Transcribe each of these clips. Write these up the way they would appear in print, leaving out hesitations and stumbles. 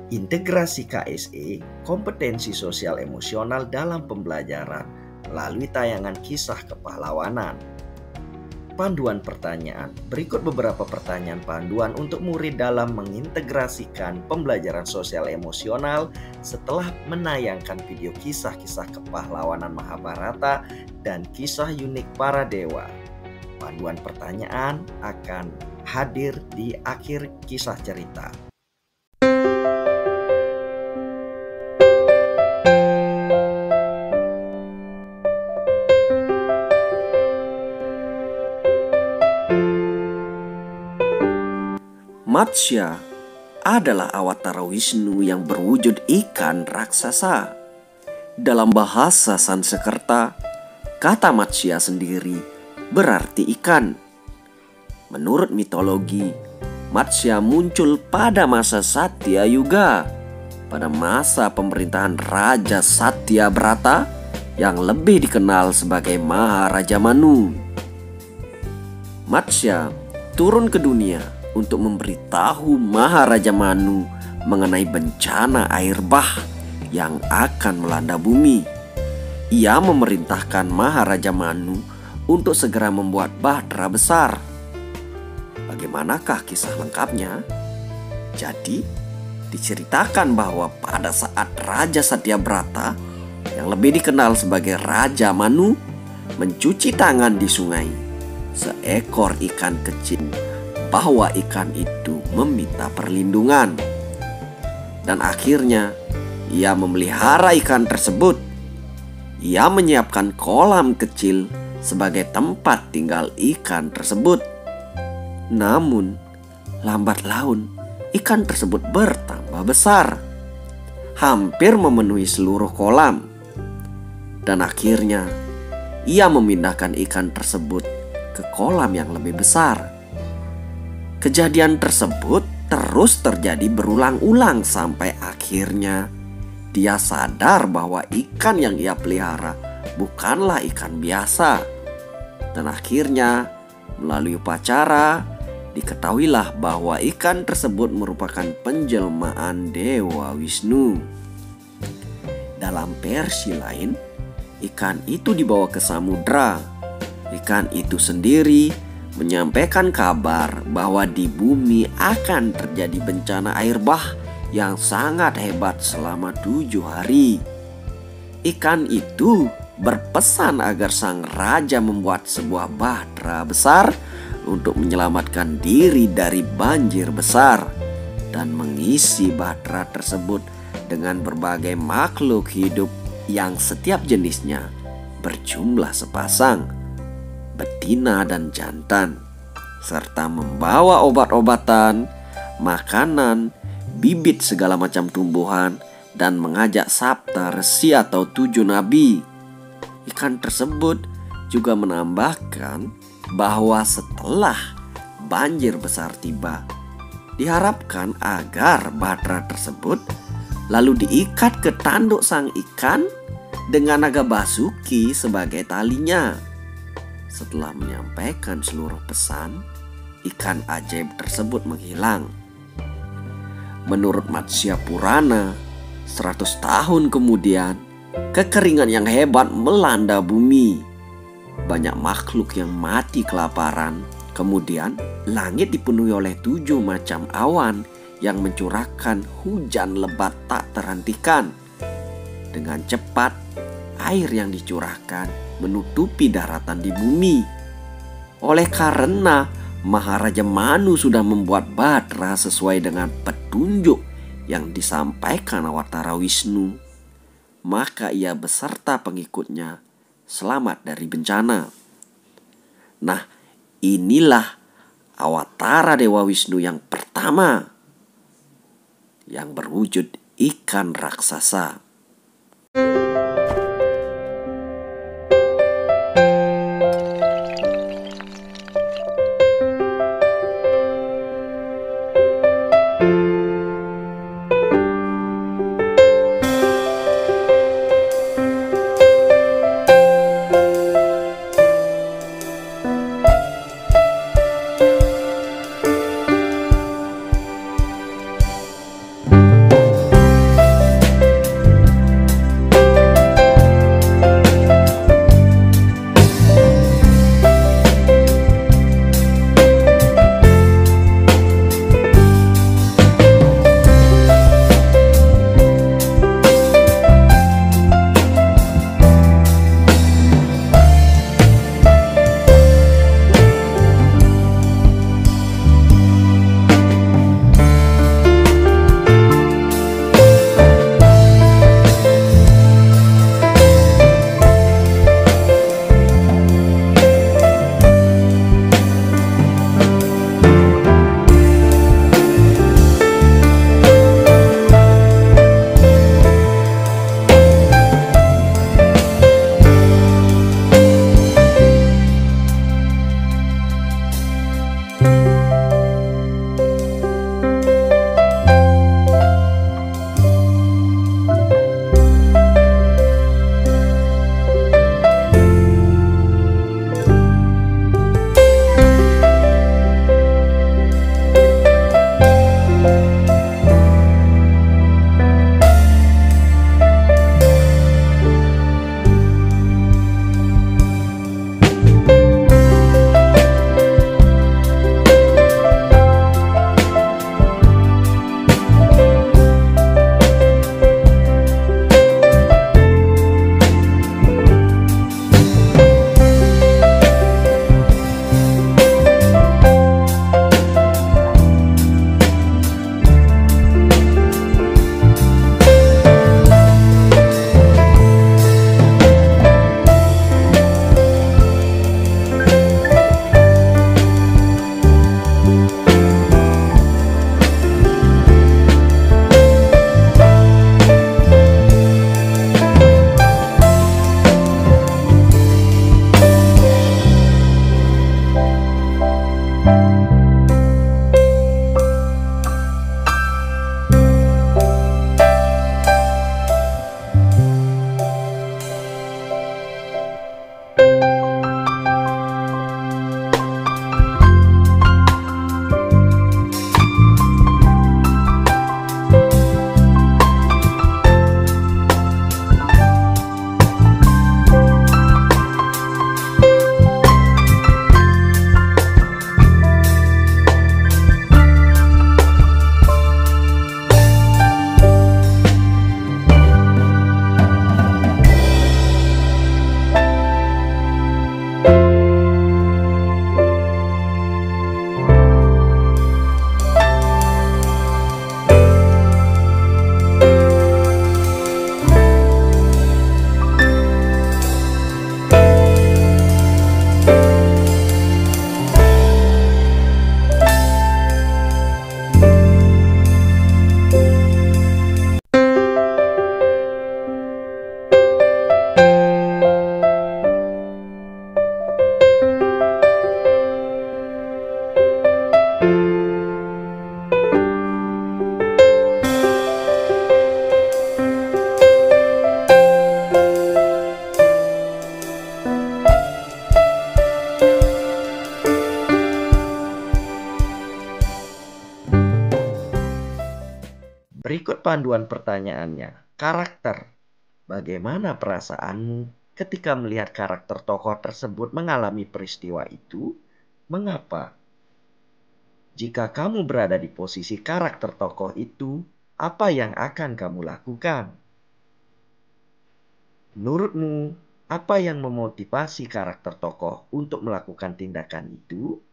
Integrasi KSE, kompetensi sosial emosional dalam pembelajaran melalui tayangan kisah kepahlawanan. Panduan pertanyaan. Berikut beberapa pertanyaan panduan untuk murid dalam mengintegrasikan pembelajaran sosial emosional setelah menayangkan video kisah-kisah kepahlawanan Mahabharata dan kisah unik para dewa. Panduan pertanyaan akan hadir di akhir kisah cerita. Matsya adalah awatara Wisnu yang berwujud ikan raksasa. Dalam bahasa Sanskerta, kata Matsya sendiri berarti ikan. Menurut mitologi, Matsya muncul pada masa Satya Yuga, pada masa pemerintahan Raja Satyabrata yang lebih dikenal sebagai Maharaja Manu. Matsya turun ke dunia untuk memberitahu Maharaja Manu mengenai bencana air bah yang akan melanda bumi. Ia memerintahkan Maharaja Manu untuk segera membuat bahtera besar. Bagaimanakah kisah lengkapnya? Jadi, diceritakan bahwa pada saat Raja Satyabrata, yang lebih dikenal sebagai Raja Manu, mencuci tangan di sungai, seekor ikan kecil bahwa ikan itu meminta perlindungan. Dan akhirnya ia memelihara ikan tersebut. Ia menyiapkan kolam kecil sebagai tempat tinggal ikan tersebut. Namun lambat laun ikan tersebut bertambah besar, hampir memenuhi seluruh kolam. Dan akhirnya ia memindahkan ikan tersebut ke kolam yang lebih besar. Kejadian tersebut terus terjadi berulang-ulang sampai akhirnya dia sadar bahwa ikan yang ia pelihara bukanlah ikan biasa. Dan akhirnya melalui upacara diketahuilah bahwa ikan tersebut merupakan penjelmaan Dewa Wisnu. Dalam versi lain, ikan itu dibawa ke samudra. Ikan itu sendiri menyampaikan kabar bahwa di bumi akan terjadi bencana air bah yang sangat hebat selama 7 hari. Ikan itu berpesan agar sang raja membuat sebuah bahtera besar untuk menyelamatkan diri dari banjir besar dan mengisi bahtera tersebut dengan berbagai makhluk hidup yang setiap jenisnya berjumlah sepasang, betina dan jantan, serta membawa obat-obatan, makanan, bibit segala macam tumbuhan, dan mengajak sabta resi atau 7 nabi. Ikan tersebut juga menambahkan bahwa setelah banjir besar tiba, diharapkan agar bahtera tersebut lalu diikat ke tanduk sang ikan dengan naga basuki sebagai talinya. Setelah menyampaikan seluruh pesan, ikan ajaib tersebut menghilang. Menurut Matsya Purana, 100 tahun kemudian, kekeringan yang hebat melanda bumi. Banyak makhluk yang mati kelaparan. Kemudian, langit dipenuhi oleh 7 macam awan yang mencurahkan hujan lebat tak terhentikan. Dengan cepat, air yang dicurahkan menutupi daratan di bumi. Oleh karena Maharaja Manu sudah membuat bahtera sesuai dengan petunjuk yang disampaikan awatara Wisnu, maka ia beserta pengikutnya selamat dari bencana. Nah, inilah awatara Dewa Wisnu yang pertama yang berwujud ikan raksasa. Berikut panduan pertanyaannya. Karakter. Bagaimana perasaanmu ketika melihat karakter tokoh tersebut mengalami peristiwa itu? Mengapa? Jika kamu berada di posisi karakter tokoh itu, apa yang akan kamu lakukan? Menurutmu, apa yang memotivasi karakter tokoh untuk melakukan tindakan itu?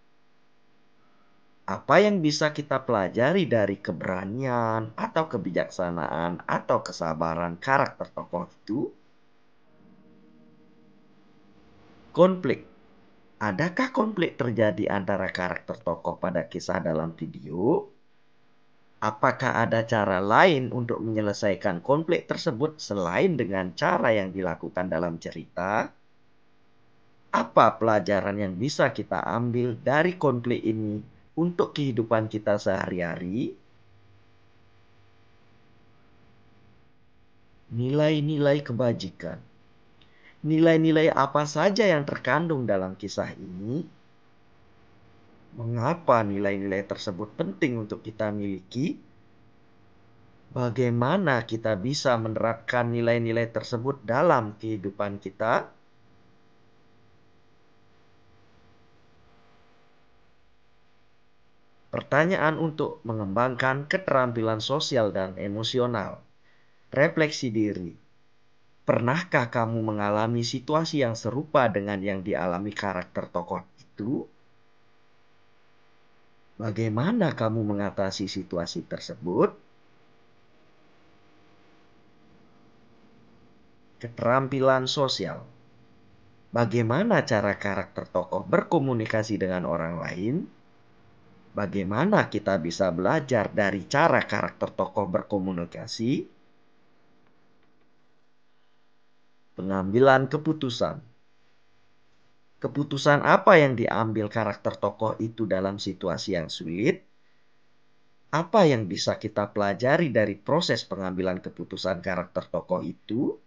Apa yang bisa kita pelajari dari keberanian atau kebijaksanaan atau kesabaran karakter tokoh itu? Konflik. Adakah konflik terjadi antara karakter tokoh pada kisah dalam video? Apakah ada cara lain untuk menyelesaikan konflik tersebut selain dengan cara yang dilakukan dalam cerita? Apa pelajaran yang bisa kita ambil dari konflik ini untuk kehidupan kita sehari-hari? Nilai-nilai kebajikan. Nilai-nilai apa saja yang terkandung dalam kisah ini? Mengapa nilai-nilai tersebut penting untuk kita miliki? Bagaimana kita bisa menerapkan nilai-nilai tersebut dalam kehidupan kita? Pertanyaan untuk mengembangkan keterampilan sosial dan emosional. Refleksi diri. Pernahkah kamu mengalami situasi yang serupa dengan yang dialami karakter tokoh itu? Bagaimana kamu mengatasi situasi tersebut? Keterampilan sosial. Bagaimana cara karakter tokoh berkomunikasi dengan orang lain? Bagaimana kita bisa belajar dari cara karakter tokoh berkomunikasi? Pengambilan keputusan. Keputusan apa yang diambil karakter tokoh itu dalam situasi yang sulit? Apa yang bisa kita pelajari dari proses pengambilan keputusan karakter tokoh itu?